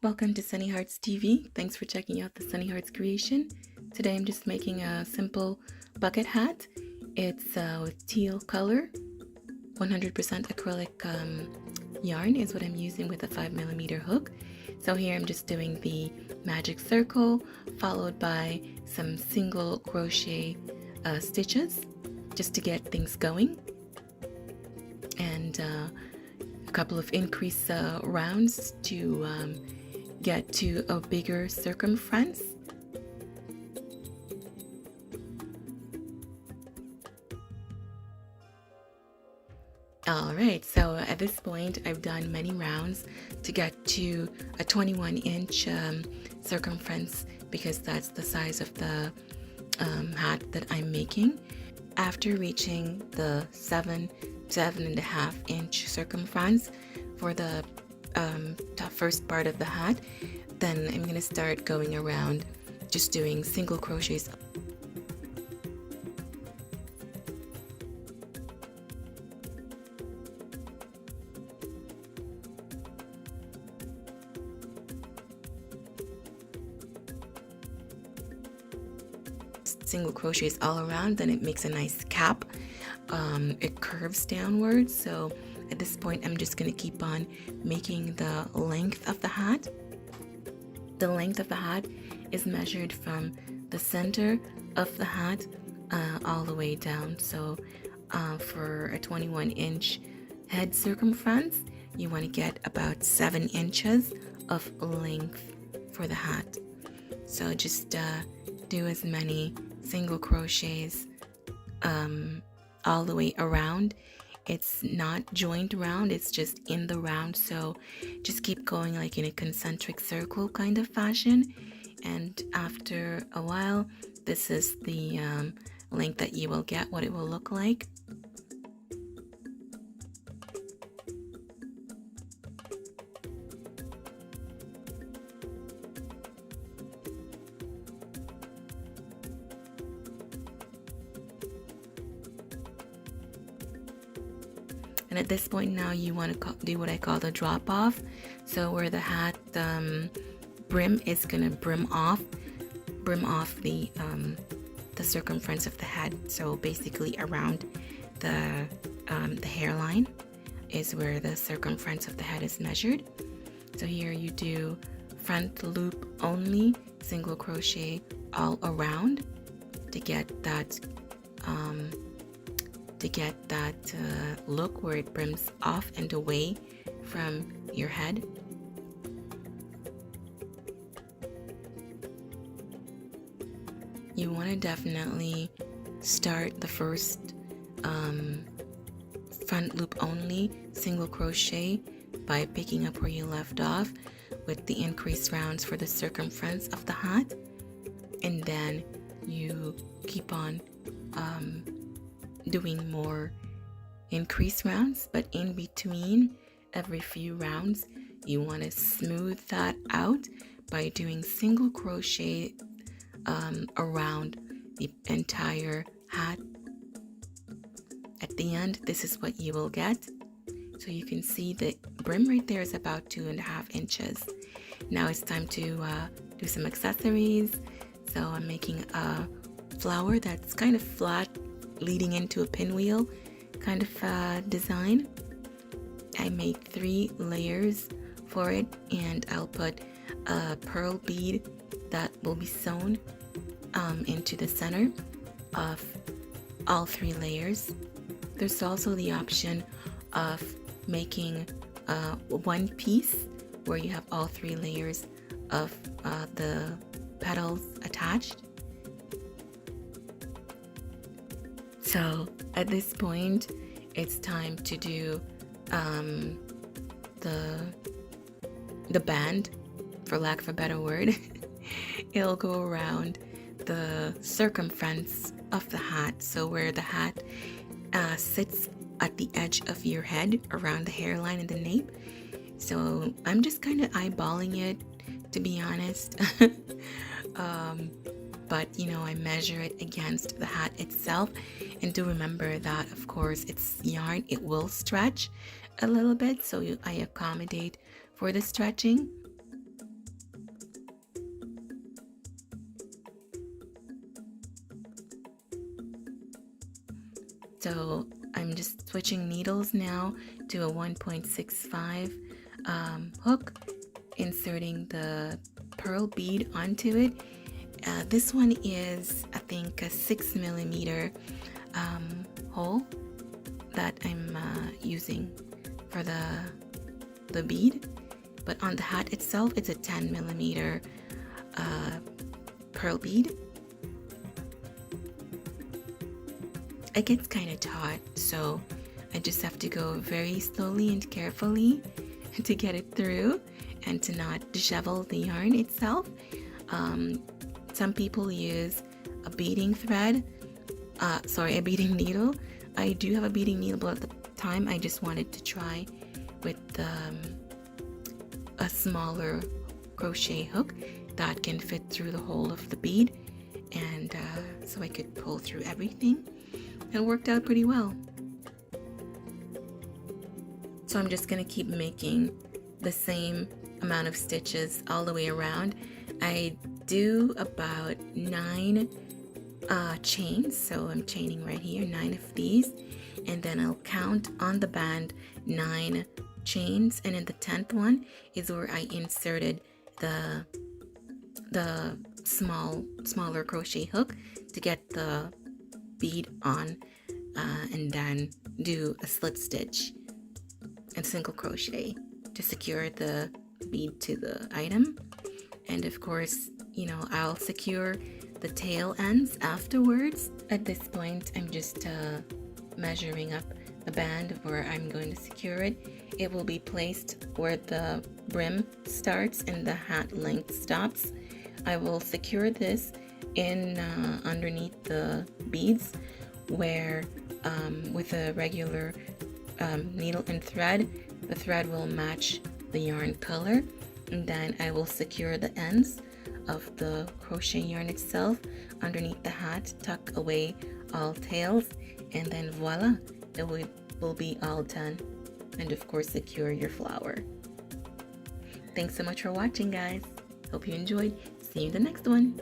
Welcome to Sunny Hearts TV. Thanks for checking out the Sunny Hearts creation. Today I'm just making a simple bucket hat. It's with teal color. 100% acrylic yarn is what I'm using with a 5mm hook. So here I'm just doing the magic circle followed by some single crochet stitches just to get things going, and a couple of increase rounds to get to a bigger circumference. Alright, so at this point I've done many rounds to get to a 21-inch circumference, because that's the size of the hat that I'm making. After reaching the 7.5-inch circumference for the first part of the hat, then I'm going to start going around just doing single crochets. Single crochets all around, then it makes a nice cap. It curves downwards, so at this point I'm just going to keep on making the length of the hat. The length of the hat is measured from the center of the hat all the way down. So for a 21-inch head circumference, you want to get about 7 inches of length for the hat. So just do as many single crochets all the way around. It's not joined round, it's just in the round, so just keep going like in a concentric circle kind of fashion, and after a while this is the length that you will get, what it will look like. And at this point now you want to do what I call the drop off. So where the hat brim is gonna brim off the circumference of the head. So basically around the hairline is where the circumference of the head is measured. So here you do front loop only, single crochet all around to get that look where it brims off and away from your head. You want to definitely start the first front loop only single crochet by picking up where you left off with the increased rounds for the circumference of the hat, and then you keep on doing more increase rounds, but in between every few rounds you want to smooth that out by doing single crochet around the entire hat. At the end, this is what you will get. So you can see the brim right there is about 2.5 inches. Now it's time to do some accessories. So I'm making a flower that's kind of flat leading into a pinwheel kind of design. I made 3 layers for it, and I'll put a pearl bead that will be sewn into the center of all 3 layers. There's also the option of making one piece where you have all 3 layers of the petals attached. So at this point, it's time to do the band, for lack of a better word. It'll go around the circumference of the hat, so where the hat sits at the edge of your head, around the hairline and the nape. So I'm just kind of eyeballing it, to be honest. But you know, I measure it against the hat itself, and do remember that of course it's yarn, it will stretch a little bit, so I accommodate for the stretching. So I'm just switching needles now to a 1.65 hook, inserting the pearl bead onto it. This one is, I think, a 6mm hole that I'm using for the bead, but on the hat itself it's a 10mm pearl bead. It gets kind of taut, so I just have to go very slowly and carefully to get it through and to not dishevel the yarn itself. Some people use a beading thread, a beading needle. I do have a beading needle, but at the time I just wanted to try with a smaller crochet hook that can fit through the hole of the bead, and so I could pull through everything. It worked out pretty well. So I'm just gonna keep making the same amount of stitches all the way around. I do about 9 chains, so I'm chaining right here, 9 of these, and then I'll count on the band 9 chains, and in the 10th one is where I inserted the smaller crochet hook to get the bead on, and then do a slip stitch and single crochet to secure the bead to the item. And of course, you know, I'll secure the tail ends afterwards. At this point, I'm just measuring up the band where I'm going to secure it. It will be placed where the brim starts and the hat length stops. I will secure this in underneath the beads, where with a regular needle and thread, the thread will match the yarn color, and then I will secure the ends of the crochet yarn itself underneath the hat, tuck away all tails, and then voila, it will be all done. And of course, secure your flower. Thanks so much for watching, guys. Hope you enjoyed. See you in the next one.